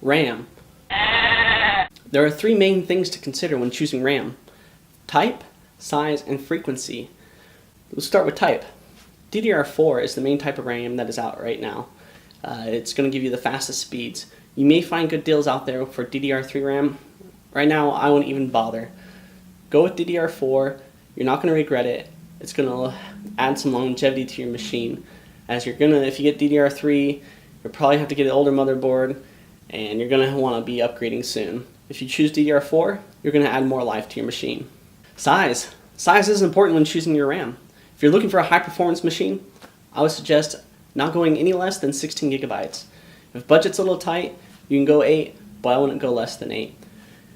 RAM. There are three main things to consider when choosing RAM: type, size, and frequency. Let's start with type. DDR4 is the main type of RAM that is out right now. It's going to give you the fastest speeds. You may find good deals out there for DDR3 RAM. Right now, I wouldn't even bother. Go with DDR4. You're not going to regret it. It's going to add some longevity to your machine. As you're going to, if you get DDR3, you'll probably have to get an older motherboard, and you're going to want to be upgrading soon. If you choose DDR4, you're going to add more life to your machine. Size. Size is important when choosing your RAM. If you're looking for a high-performance machine, I would suggest not going any less than 16 gigabytes. If budget's a little tight, you can go 8, but I wouldn't go less than 8.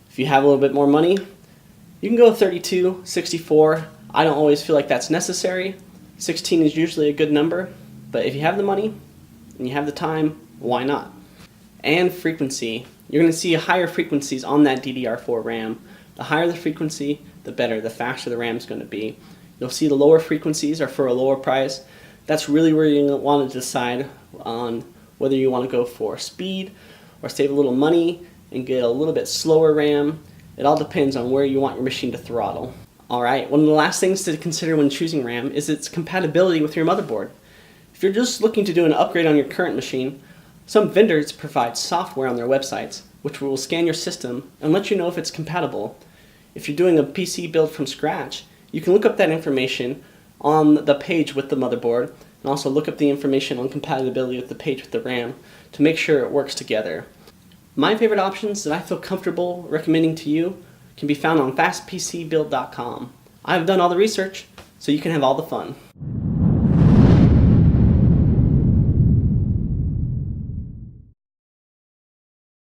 If you have a little bit more money, you can go 32, 64. I don't always feel like that's necessary. 16 is usually a good number, but if you have the money and you have the time, why not? And frequency. You're going to see higher frequencies on that DDR4 RAM. The higher the frequency, the better, the faster the RAM is going to be. You'll see the lower frequencies are for a lower price. That's really where you want to decide on whether you want to go for speed or save a little money and get a little bit slower RAM. It all depends on where you want your machine to throttle. Alright, one of the last things to consider when choosing RAM is its compatibility with your motherboard. If you're just looking to do an upgrade on your current machine, some vendors provide software on their websites which will scan your system and let you know if it's compatible. If you're doing a PC build from scratch, you can look up that information on the page with the motherboard and also look up the information on compatibility with the page with the RAM to make sure it works together. My favorite options that I feel comfortable recommending to you can be found on fastpcbuild.com. I've done all the research, so you can have all the fun.